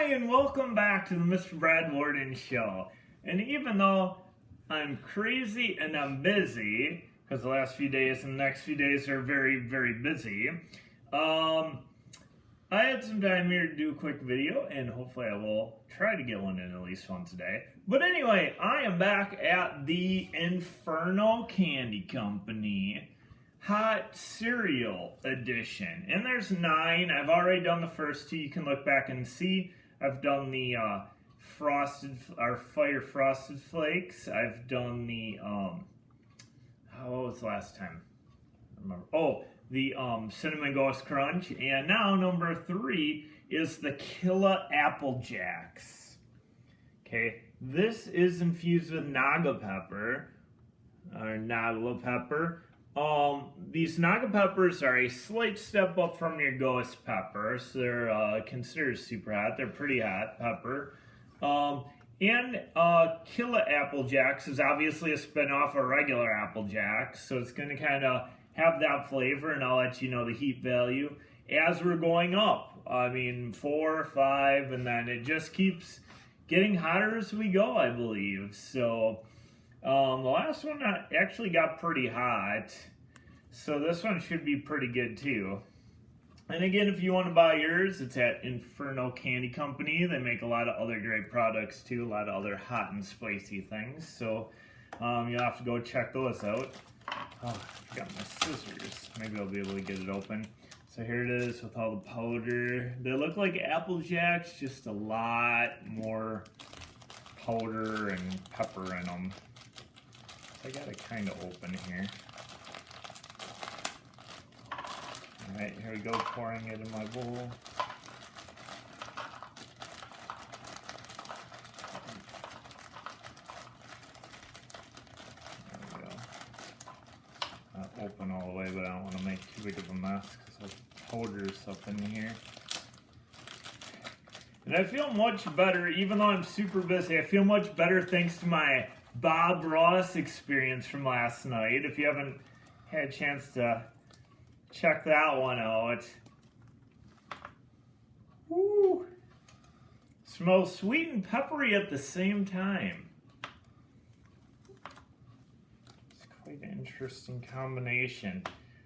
Hi, and welcome back to the Mr. Brad Worden Show. And even though I'm crazy and I'm busy, because the last few days and the next few days are very, very busy, I had some time here to do a quick video, and hopefully I will try to get one in at least once today. But anyway, I am back at the Inferno Candy Company Hot Cereal Edition, and there's 9. I've already done the first 2. You can look back and see. I've done the Fire Frosted Flakes. I've done the what was the last time? I remember. Oh, the Cinnamon Ghost Crunch, and now number 3 is the Killa Apple Jacks. Okay, this is infused with Naga pepper or Nagla pepper. These Naga peppers are a slight step up from your ghost peppers. They're considered super hot. They're pretty hot pepper. And Killa Apple Jacks is obviously a spin-off of regular Apple Jacks, so it's going to kind of have that flavor, and I'll let you know the heat value as we're going up. I mean, 4, 5, and then it just keeps getting hotter as we go, I believe. So the last one actually got pretty hot, so this one should be pretty good too. And again, if you want to buy yours, it's at Inferno Candy Company. They make a lot of other great products too, a lot of other hot and spicy things. So you'll have to go check those out. Oh, I forgot my scissors. Maybe I'll be able to get it open. So here it is with all the powder. They look like Apple Jacks, just a lot more powder and pepper in them. So I got it kind of open here. Alright, here we go, pouring it in my bowl. There we go. Not open all the way, but I don't want to make too big of a mess because the powder's up in here. And I feel much better, even though I'm super busy, I feel much better thanks to my Bob Ross experience from last night. If you haven't had a chance to check that one out. Woo! Smells sweet and peppery at the same time. It's quite an interesting combination.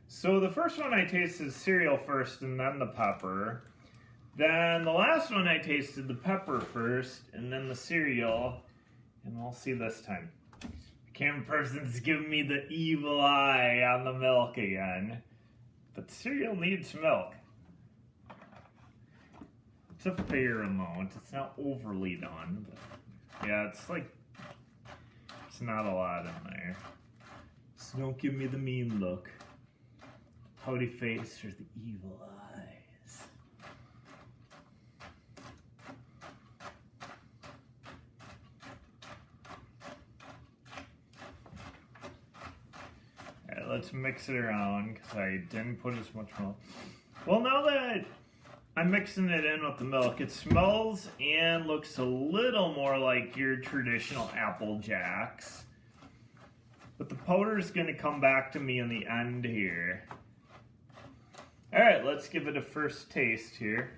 So the first one I tasted cereal first and then the pepper. Then the last one I tasted the pepper first and then the cereal. And we'll see this time. The camera person's giving me the evil eye on the milk again. But cereal needs milk. It's a fair amount. It's not overly done. But yeah, it's not a lot in there. So don't give me the mean look. Pouty face or the evil eyes. Alright, let's mix it around because I didn't put as much milk. Well, now that I'm mixing it in with the milk, it smells and looks a little more like your traditional Apple Jacks. But the powder is going to come back to me in the end here. Alright, let's give it a first taste here.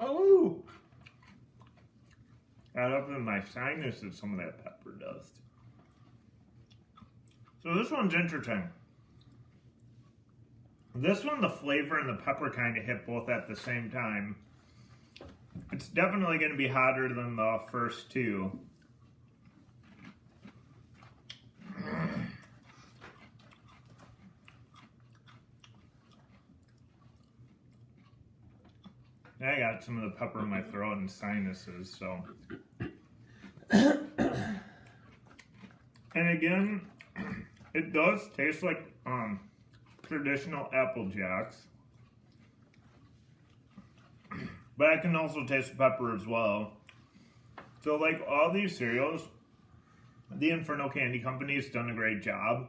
Oh! Got up in my sinuses, some of that pepper dust. So this one's interesting. This one, the flavor and the pepper kind of hit both at the same time. It's definitely going to be hotter than the first 2. I got some of the pepper in my throat and sinuses, so. And again, it does taste like traditional Apple Jacks. But I can also taste the pepper as well. So like all these cereals, the Inferno Candy Company has done a great job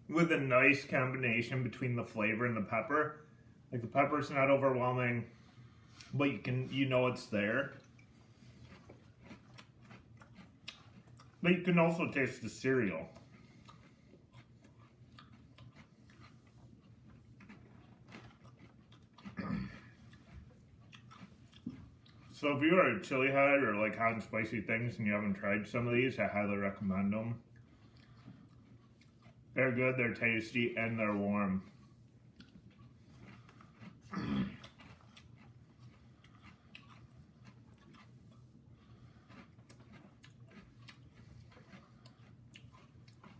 with a nice combination between the flavor and the pepper. Like the pepper's not overwhelming, but you know it's there. But you can also taste the cereal. So if you are a chili head or like hot and spicy things and you haven't tried some of these, I highly recommend them. They're good, they're tasty, and they're warm.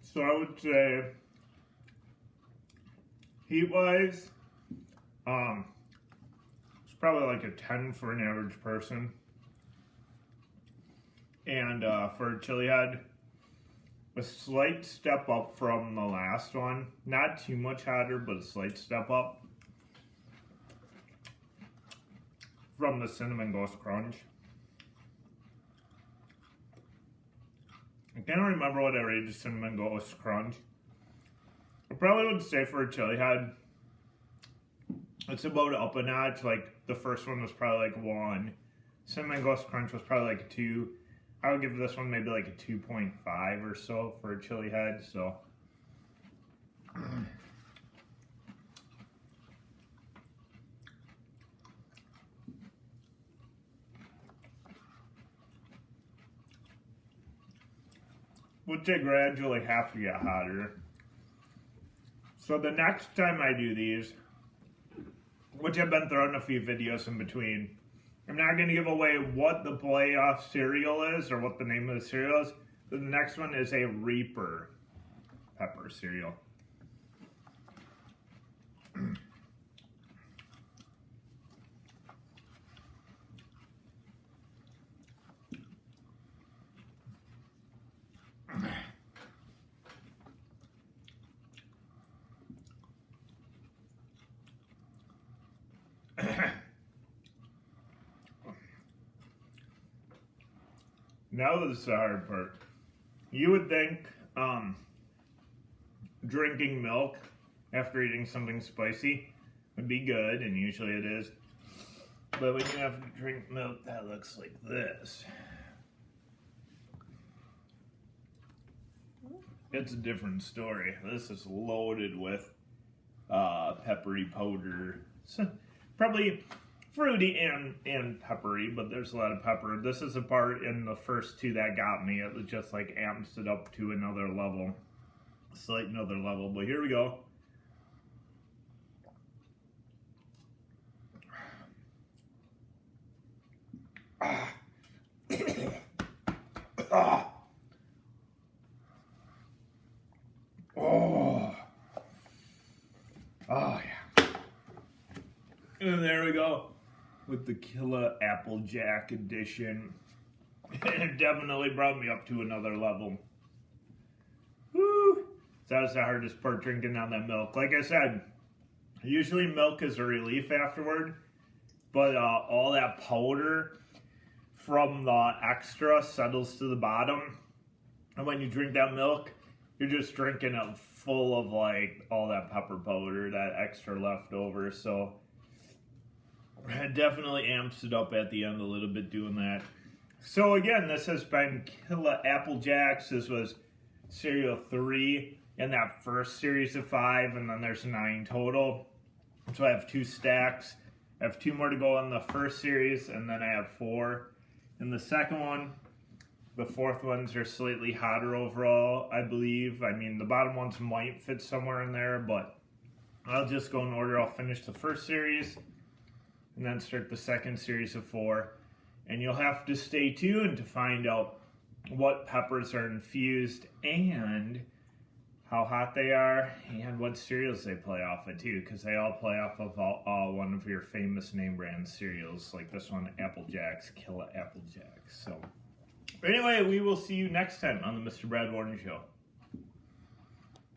So I would say, heat-wise, it's probably like a 10 for an average person. And for a chili head, a slight step up from the last one. Not too much hotter, but a slight step up from the Cinnamon Ghost Crunch. I can't remember what I rated Cinnamon Ghost Crunch. I probably would say for a chili head, it's about up a notch. Like the first one was probably like 1. Cinnamon Ghost Crunch was probably like a 2. I would give this one maybe like a 2.5 or so for a chili head. So which they gradually have to get hotter. So the next time I do these, which I've been throwing a few videos in between, I'm not going to give away what the playoff cereal is or what the name of the cereal is. The next one is a Reaper pepper cereal. Now this is the hard part. You would think drinking milk after eating something spicy would be good, and usually it is. But when you have to drink milk that looks like this, it's a different story. This is loaded with peppery powder. So, probably fruity and peppery, but there's a lot of pepper. This is the part in the first two that got me. It was just like amps it up to another level. Slight another level, but here we go. Oh yeah. And there we go. With the Killa Apple Jack edition. It definitely brought me up to another level. Woo! So that was the hardest part, drinking down that milk. Like I said, usually milk is a relief afterward, but all that powder from the extra settles to the bottom. And when you drink that milk, you're just drinking it full of like all that pepper powder, that extra leftover. So it definitely amps it up at the end a little bit doing that. So again, this has been Killa Apple Jacks. This was cereal 3 in that first series of 5, and then there's 9 total. So I have 2 stacks. I have 2 more to go in the first series, and then I have 4 in the second one. The fourth ones are slightly hotter overall, I believe. I mean, the bottom ones might fit somewhere in there, but I'll just go in order. I'll finish the first series and then start the second series of 4. And you'll have to stay tuned to find out what peppers are infused and how hot they are and what cereals they play off of too, because they all play off of one of your famous name brand cereals, like this one, Apple Jacks, Killa Apple Jacks. So anyway, we will see you next time on the Mr. Brad Worden Show.